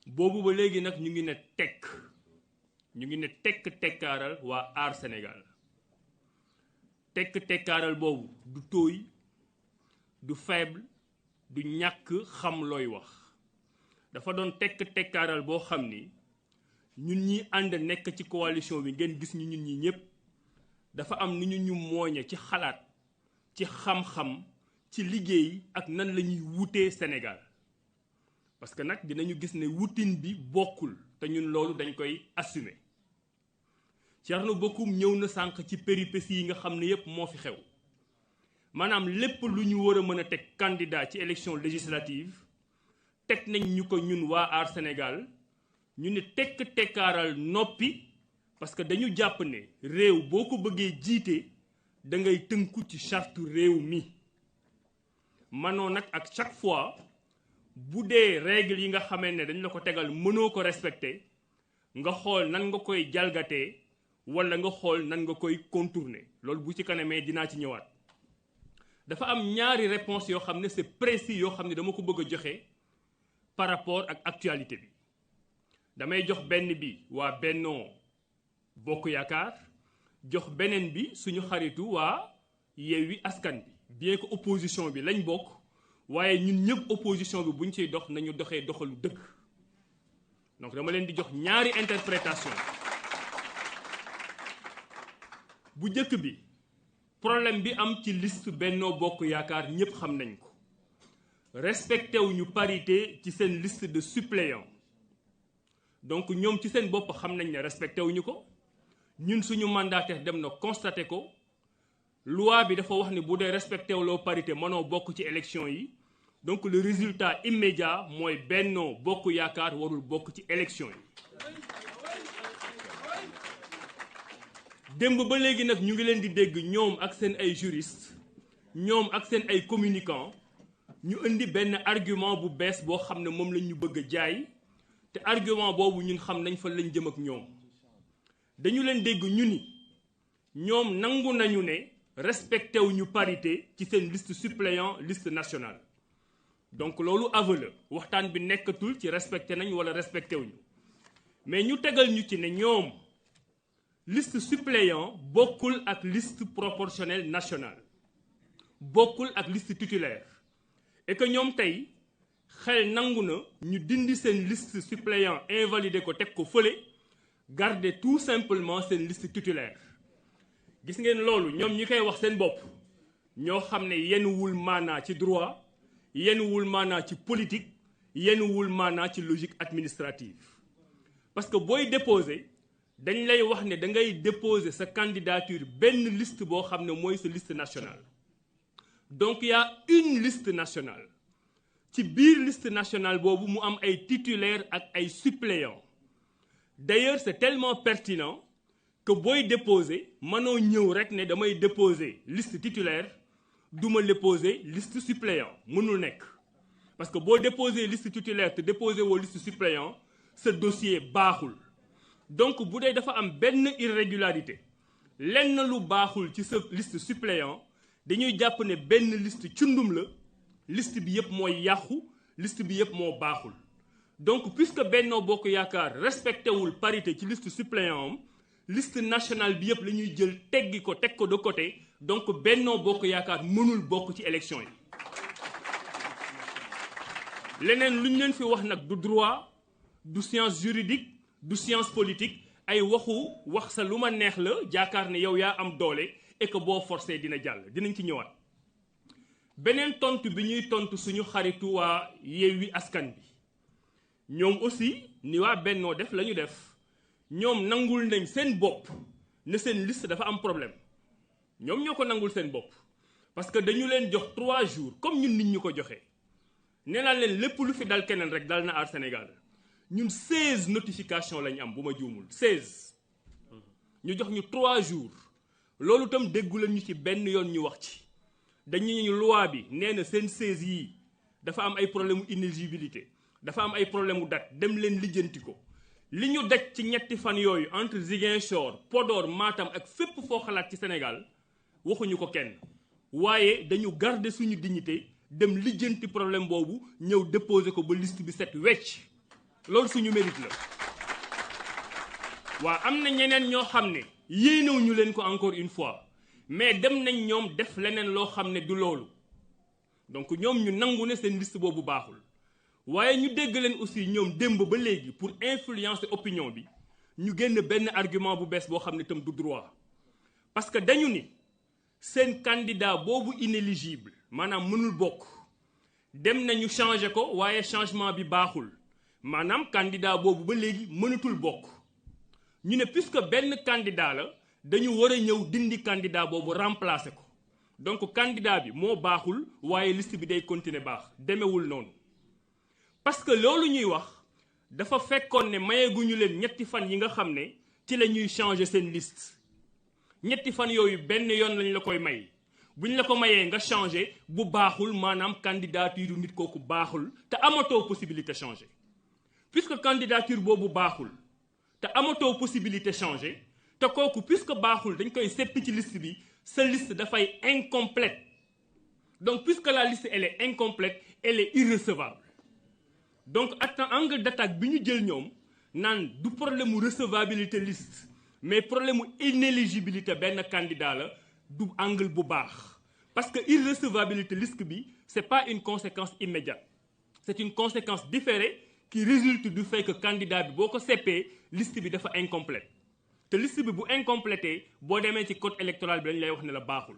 boobu ba léegi nag ñu ngi ne tekkaaral waa Aar Sénégal tekkaaral boobu du tooy du faible du ñàkk xam looy wax dafa doon tekkaaral boo xam ni ñun ñi ànd nekk ci coalition bi ngeen gis ñun ñi ñëpp dafa am ni ñu mooñe ci xalaat ci xam-xam ci liggéey ak nan la ñuy wutee Sénégal parce que nag dinañu gis ne wutin bi bokkul te ñun loolu dañ koy assumer Thierno Bocoum ñëw na sànq ci péripéties yi nga xam ne yépp moo fi xew maanaam lépp lu ñu war a mën a teg candidat ci élection législative teg nañ ñu ko ñun waa Aar Sénégal ñu ne tekkaaral noppi parce que dañu jàpp ne réew boo ko bëggee jiite da ngay tënku ci charte réew mi manoo nag ak chaque fois bu dee règle yi nga xamee ne dañ la ko tegal mënoo ko respecter nga xool nan nga koy jalgatee wala nga xool nan nga koy contourner loolu bu ci kanamee dinaa ci ñëwaat dafa am ñaari réponse yoo xam ne c'est précis yoo xam ne dama ko bëgg a joxe par rapport ak actualité bi damay jox benn bi waa Benno Bokk Yaakaar jox beneen bi suñu xaritu waa Yewwi Askan bi bien que opposition bi lañ bokk waaye ñun ñëpp opposition bi buñ ciy dox nañu doxee doxalu dëgg donc dama leen di jox ñaari interprétation bu njëkk bi problème bi am ci liste Benno Bokk Yaakaar ñëpp xam nañ ko respecté wuñu parité ci seen liste de suppléants donc ñoom ci seen bopp xam nañ ne respecté wuñu ko ñun suñu mandataire dem na constaté ko loi bi dafa wax ni bu dee respecté wuloo parité mënoo bokk ci élection yi donc le résultat immédiat mooy Benno Bokk Yaakaar warul bokk ci élection yi démb ba léegi nag ñu ngi leen di dégg ñoom ak seen ay juristes ñoom ak seen ay communicants ñu indi benn argument bu bees boo xam ne moom lañ ñu bëgg a jaay te argument boobu ñun xam nañ fa lañ jëm ak ñoom dañu leen dégg ñu ni ñoom nangu nañu ne respecté wuñu parité ci seen liste suppléant liste nationale donc loolu aveu la waxtaan bi nekkatul ci respecté nañ wala respecté wuñu mais ñu tegal ñu ci ne ñoom liste suppléant bokkul ak liste proportionnelle nationale bokkul ak liste titulaire et que ñoom tey xel nangu na ñu dindi seen liste suppléant invalidé ko teg ko fële garder tout simplement seen liste titulaire gis ngeen loolu ñoom ñi koy wax seen bopp ñoo xam ne yenuwul maanaa ci droit yenuwul maanaa ci politique yenuwul maanaa ci logique administrative parce que booy déposer dañ lay wax ne da ngay déposer sa candidature benn liste boo xam ne mooy sa liste nationale donc il y a une liste nationale ci biir liste nationale boobu mu am ay titulaires ak ay suppléants d'ailleurs c'est tellement pertinent que booy déposer mënoo ñëw rek ne damay déposer liste titulaire duma déposer liste suppléant mënul nekk parce que boo déposer liste titulaire te déposer woo liste suppléant sa dossier baaxul donc bu dee dafa am benn irrégularité lenn lu baaxul ci sa liste suppléant dañuy jàpp ne benn liste cundum la liste bi yëpp mooy yàqu liste bi yëpp moo baaxul donc puisque Benno Bokk Yaakaar respecté wul parité ci liste suppléant am liste nationale bi yëpp la ñuy jël teggi ko teg ko de côté donc Benno Bokk Yaakaar mënul bokk ci élection yi leneen lu ñu leen fi wax nag du droit du science juridique du science politique ay wax sa lu ma neex la jaakaar ne yow yaa am doole et que boo forcé dina jàll dinañ ci ñëwaat beneen tontu bi ñuy tontu suñu xaritu waa Yewwi Askan bi ñoom aussi ni waa Bennoo def la ñu def ñoom nangul nañ seen bopp ne seen liste dafa am problème ñoom ñoo ko nangul seen bopp parce que dañu leen jox 3 jours comme ñun nit ñu ko joxee nee naa leen lépp lu fi dal keneen rek dal na Aar Sénégal ñun 16 notifications lañ am bu ma juumul 16 ñu jox ñu 3 jours loolu itam déggu leen ñu ci benn yoon ñu wax ci dañu ñu loi bi nee na seen 16 yii dafa am ay problème mu inéligibilité dafa am ay problème mu date dem leen lijjanti ko li ñu daj ci ñetti fan yooyu entre Ziguinchor Podor Matam ak fépp foo xalaat ci Sénégal waxuñu ko kenn waaye dañu garder suñu dignité dem lijjanti problème boobu ñëw déposer ko ba liste bi set wecc loolu suñu mérite la. waaw am na ñeneen ñoo xam ne yéenewuñu leen ko encore une fois mais dem nañ ñoom def leneen loo xam ne du loolu donc ñoom ñu nangu ne seen liste boobu baaxul waaye ñu dégg leen aussi ñoom démb ba léegi pour influencer opinion bi ñu génn benn argument bu bees boo xam ne itam du droit parce que dañu ni seen candidat boobu inéligible maanaam mënul bokk dem nañu changer ko waaye changement bi baaxul maanaam candidat boobu ba léegi mënatul bokk ñu ne puisque benn candidat la dañu war a ñëw dindi candidat boobu remplacer ko donc candidat bi moo baaxul waaye liste bi day continuer baax demewul noonu parce que loolu ñuy wax dafa fekkoon ne mayeeguñu leen ñetti fan yi nga xam ne ci la ñuy changer seen liste ñetti fan yooyu benn yoon lañ la koy may bu ñu la ko mayee nga changer bu baaxul maanaam candidature nit kooku baaxul te amatoo possibilité changer puisque candidature boobu baaxul te amatoo possibilité changer te kooku puisque baaxul dañ koy seppi ci liste bi sa liste dafay incomplète donc puisque la liste elle est incomplète elle est irrecevable donc angle d'attaque bi ñu jël ñoom naan du problème mu recevabilité liste mais problème mu inéligibilité benn candidat la du angle bu baax parce que irrecevabilité liste bi c'est pas une conséquence immédiate c'est une conséquence différée qui résulte du fait que candidat bi boo ko seppee liste bi dafa incomplète te liste bi bu incomplété boo demee ci code électoral bi dañ lay wax ne la baaxul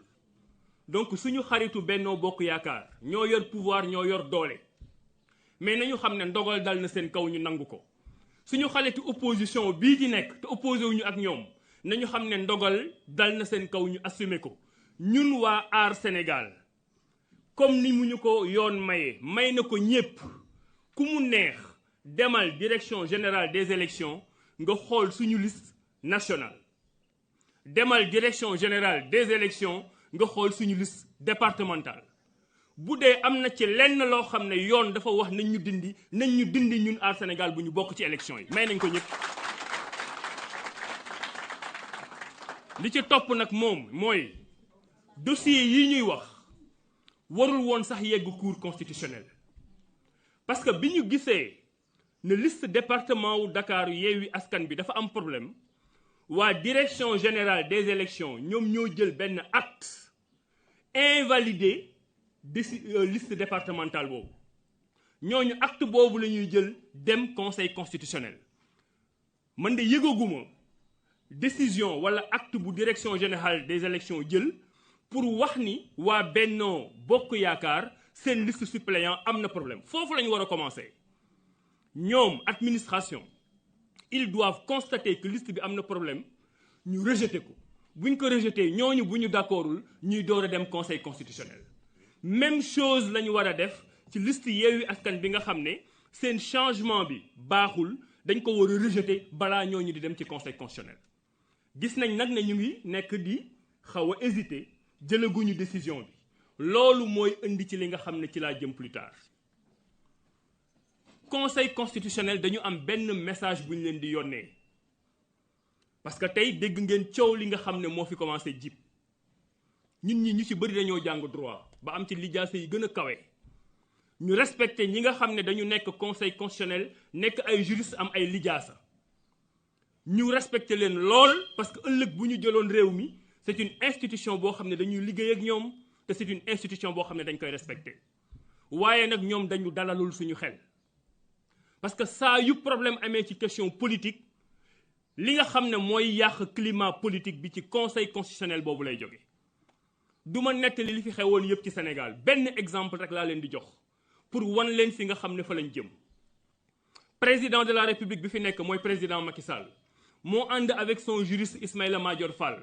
donc suñu xaritu Benno Bokk Yaakaar ñoo yor pouvoir ñoo yor doole mais nañu xam ne ndogal dal na seen kaw ñu nangu ko suñu xaritu opposition bii di nekk te opposé wuñu ak ñoom nañu xam ne ndogal dal na seen kaw ñu assumer ko ñun waa Aar Sénégal comme ni mu ñu ko yoon may na ko ñépp ku mu neex demal direction générale des élections nga xool suñu liste nationale demal direction générale des élections nga xool suñu liste départementale bu dee am na ci lenn loo xam ne yoon dafa wax nañ ñu dindi ñun Aar Sénégal bu ñu bokk ci élections yi may nañ ko ñëpp. li ci topp nag moom mooy dossier yi ñuy wax warul woon sax yegg cour constitutionnel parce que bi ñu gisee ne liste département wu Dakar Yewwi Askan bi dafa am problème waa direction générale des élections ñoom ñoo jël benn acte invalidé liste départementale boobu ñooñu acte boobu la ñuy jël dem conseil constitutionnel man de yëgaguma décision wala acte bu direction générale des élections jël pour wax ni waa Benno Bokk Yaakaar seen liste suppléant am na problème foofu la ñu war a commencer ñoom administration ils doivent constater que liste bi am na problème ñu rejeter ko bu ñu ko rejeter ñooñu bu ñu d'accordul ñuy door a dem conseil constitutionnel même chose la ñu war a def ci liste Yewwi Askan bi nga xam ne seen changement bi baaxul dañ ko war a rejeter balaa ñooñu di dem ci conseil constitutionnel gis nañ nag ne ñu ngi nekk di xaw a hésiter jëlaguñu décision bi loolu mooy indi ci li nga xam ne ci laa jëm plus tard conseil constitutionnel dañu am benn message bu ñu leen di yónnee parce que tey dégg ngeen coow li nga xam ne moo fi commencé jib ñun ñi ñu ci bëri dañoo jàng droit ba am ci lijaasa yi gën a kawe ñu respecté ñi nga xam ne dañu nekk conseil constitutionnel nekk ay juriste am ay lijaasa ñu respecté leen lool parce que ëllëg bu ñu jëloon réew mi c'est une institution boo xam ne dañuy liggéey ak ñoom te c'est une institution boo xam ne dañ koy respecté waaye nag ñoom dañu dalalul suñu xel parce que saa yu problème amee ci question politique li nga xam ne mooy yàq climat politique bi ci conseil constitutionnel boobu lay jóge du ma nettali li fi xewoon yëpp ci Sénégal benn exemple rek laa leen di jox pour wan leen fi nga xam ne fa lañ jëm président de la république bi fi nekk mooy président Macky Sall moo ànd avec son juriste Ismaïla Madior Fall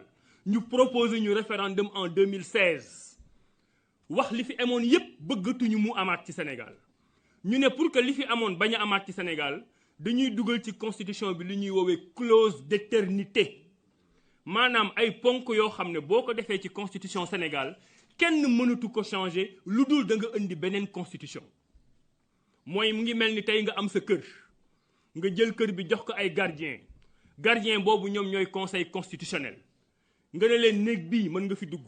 ñu proposé ñu référendum en 2016 wax li fi amoon yëpp bëggatuñu mu amaat ci Sénégal ñu ne pour que li fi amoon bañ a amaat ci Sénégal dañuy dugal ci constitution bi li ñuy woowee clause d'éternité maanaam ay ponk yoo xam ne boo ko defee ci constitution Sénégal kenn mënatu ko changer lu dul da nga indi beneen constitution mooy mu ngi mel ni tey nga am sa kër nga jël kër bi jox ko ay gardien boobu ñoom ñooy conseil constitutionnel nga ne leen néeg bii mën nga fi dugg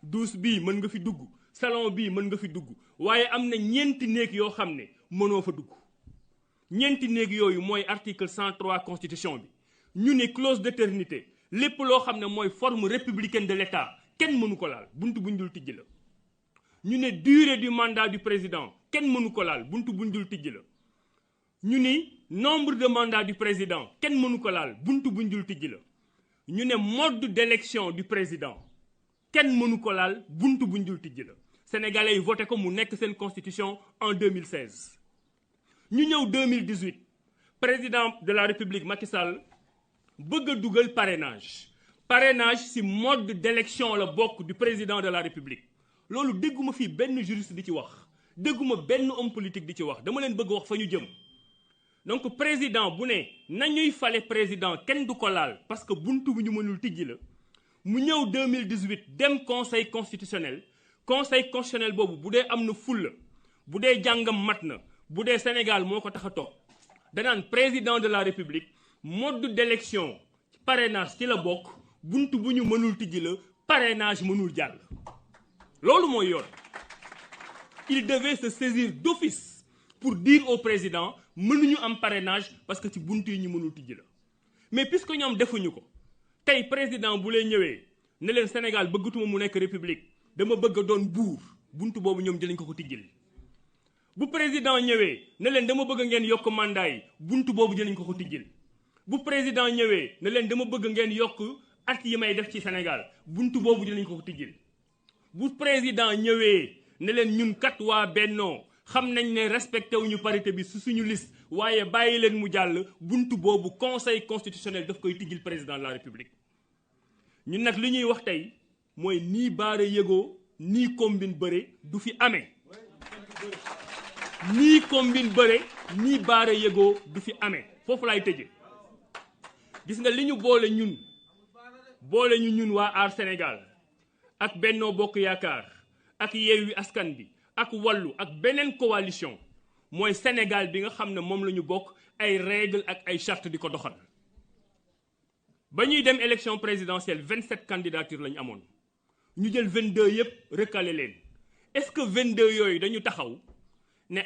douche bii mën nga fi dugg salon bii mën nga fi dugg waaye am na ñeenti néeg yoo xam ne mënoo fa dugg ñeenti néeg yooyu mooy article 103 constitution bi ñu ne clause d'éternité lépp loo xam ne mooy forme républicaine de l'État kenn mënu ko laal buntu buñ dul tijji la. ñu ne durée du mandat du président kenn mënu ko laal buntu buñ dul tijji la. ñu ni nombre de mandat du président kenn mënu ko laal buntu buñ dul tijji la. ñu ne mode d'élection du président kenn mënu ko laal buntu buñ dul tijji la. Sénégalais yi voté ko mu nekk seen constitution en 2016. ñu ñëw 2018 président de la république Macky Sall bëgg a dugal parrainage ci mode d'élection la bokk du président de la république. loolu dégguma fii benn juriste di ci wax dégguma benn homme politique di ci wax dama leen bëgg wax fa ñu jëm. donc président bu ne nañuy fale président kenn du ko laal parce que buntu bu ñu mënul tijji la mu ñëw 2018 dem conseil constitutionnel boobu bu dee am na fulla bu dee jàngam mat na bu dee Sénégal moo ko tax a toog danaan président de la république mode d'élection parrainage ci la bokk buntu bu ñu mënul tijji la parrainage mënul jàll. loolu mooy yoon il devait se saisir d'office pour dire au président mënuñu am parrainage parce que ci buntu yi ñu mënul tijji la mais puisque ñoom defuñu ko tey président bu lay ñëwee ne leen Sénégal bëggatuma mu nekk république dama bëgg a doon buur buntu boobu ñoom dinañ ko tijjil. bu président ñëwee ne leen dama bëgg ngeen yokk mandat yi buntu boobu dinañ ko tijjil. bu président ñëwee ne leen dama bëgg ngeen yokk at yi may def ci Sénégal buntu boobu dinañ ko tijjil. bu président ñëwee ne leen ñun kat waa Bennoo xam nañ ne respecté wuñu parité bi su suñu liste waaye bàyyi leen mu jàll buntu boobu conseil constitutionnel daf koy tijjil président de la république. ñun nag li ñuy wax tey mooy nii baare yëgoo nii combine bëre du fi amee. nii combine bëre nii baare yëgoo du fi amee foofu laay tëjee. gis nga li ñu boole ñun waa Aar Sénégal ak Bennoo Bokk Yaakaar ak Yewwi Askan Wi ak Wallu ak beneen coalition mooy Sénégal bi nga xam ne moom la ñu bokk ay règles ak ay chartes di ko doxal. ba ñuy dem élection présidentielle 27 candidatures la ñu amoon ñu jël 22 yëpp recalé leen est-ce que 22 yooyu dañu taxaw ne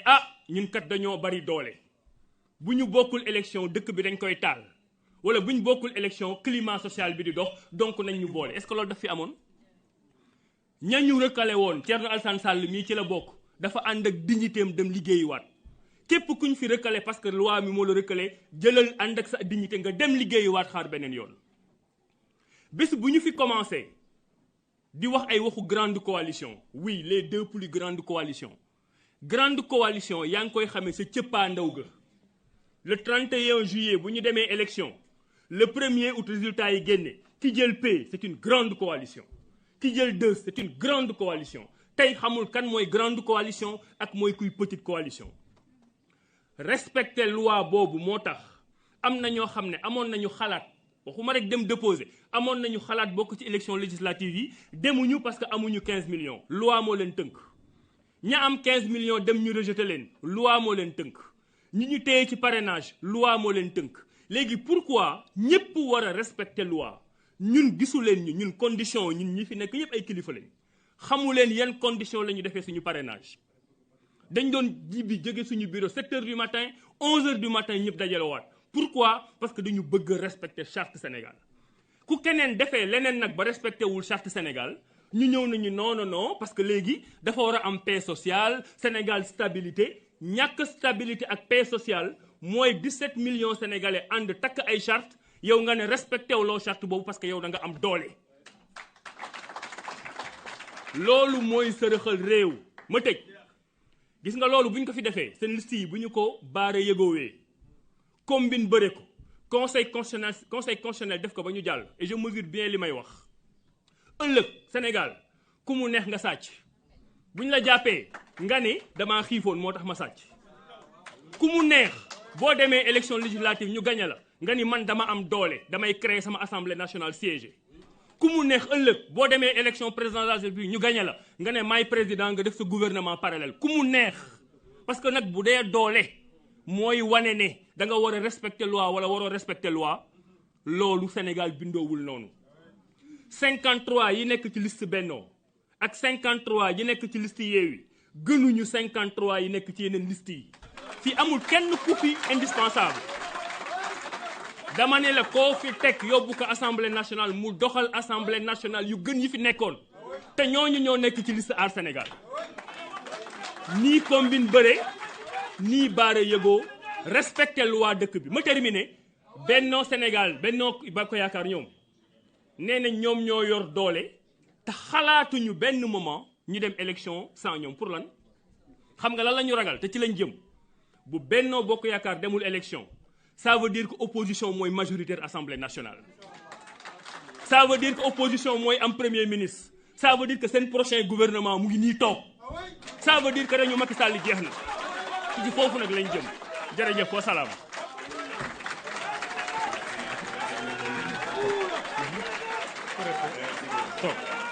ñun kat dañoo bari doole bu ñu bokkul élection dëkk bi dañ koy taal wala bu ñu bokkul élection climat social bi di dox donc nañ ñu boole est-ce que loolu daf fi amoon. ñañu recalé woon Thierno Alassane Sall mii ci la bokk dafa ànd ak dignitéem dem liggéeyiwaat képp kuñ fi recalé parce que loi mi moo la recalé jëlal ànd ak sa dignité nga dem liggéeyiwaat xaar beneen yoon. bés bu ñu fi commencé di wax ay waxu grande coalition oui les deux plus grandes coalitions yaa ngi koy xamee sa cëppaandaw ga le 31 juillet bu ñu demee élection le 1er août résultat yi génne ki jël P c'est une grande coalition ki jël 2 c'est une grande coalition tey xamul kan mooy grande coalition ak mooy kuy petite coalition. respecter loi boobu moo tax am na ñoo xam ne amoon nañu xalaat waxuma rek dem déposer amoon nañu xalaat bokk ci élection législative yi demuñu parce que amuñu 15 millions loi moo leen tënk. ña am 15 millions dem ñu rejeter leen loi moo leen tënk ñi ñu téye ci parrainage loi moo leen tënk léegi pourquoi ñépp war a respecter loi ñun gisu leen ñun condition ñun ñi fi nekk yépp ay kilifa lañ xamu leen yan condition la ñu defee suñu parrainage. dañ doon jibi jóge suñu bureau 7 heures du matin 11 heures du matin ñëpp dajalewaat pourquoi parce que dañu bëgg a respecter charte Sénégal ku keneen defee leneen nag ba respecté wul charte Sénégal ñu ñëw nañu non parce que léegi dafa war a am paix sociale Sénégal stabilité ñàkk stabilité ak paix sociale mooy 17 millions sénégalais ànd takk ay charte yow nga ne respecté wuloo charte boobu parce que yow da nga am doole. loolu mooy sërëxal réew ma tëj. gis nga loolu bu ñu ko fi defee seen liste yi bu ñu ko baare yëgoowee combine bëre ko conseil constitutionnel def ko ba ñu jàll et je mesure bien li may wax ëllëg Sénégal ku mu neex nga sàcc bu ñu la jàppee nga ne damaa xiifoon moo tax ma sàcc ku mu neex boo demee élection législative ñu gañe la nga ni man dama am doole damay créer sama assemblée nationale siégé ku mu neex ëllëg boo demee élection présidentielle bi ñu gañe la nga ne maay président nga def sa gouvernement parallèle ku mu neex parce que nag bu dee doole mooy wane ne da nga war a respecter loi wala waroo respecter loi loolu Sénégal bindoowul noonu 53 yi nekk ci liste Bennoo ak 53 yi nekk ci liste Yewwi gënuñu 53 yi nekk ci yeneen liste yi fii amul kenn ku fi indispensable dama ne la koo fi teg yóbbu ko assemblée nationale mu doxal assemblée nationale yu gën yi fi nekkoon te ñooñu ñoo nekk ci liste Aar Sénégal nii combine bëre nii baare yëgoo respecté loi dëkk bi ma terminé Benno Sénégal Benno Bokk Yaakaar ñoom nee na ñoom ñoo yor doole te xalaatuñu benn moment ñu dem élection sans ñoom pour lan xam nga lan la ñu ragal te ci lañ jëm bu Benno Bokk Yaakaar demul élection ça veut dire que opposition mooy majoritaire assemblée nationale ça veut dire que opposition mooy am premier ministre ça veut dire que seen prochain gouvernement mu ngi nii toog ça veut dire que dañu Macky Sall jeex na ci foofu nag lañ jëm jërëjëf wa salaam. Stop.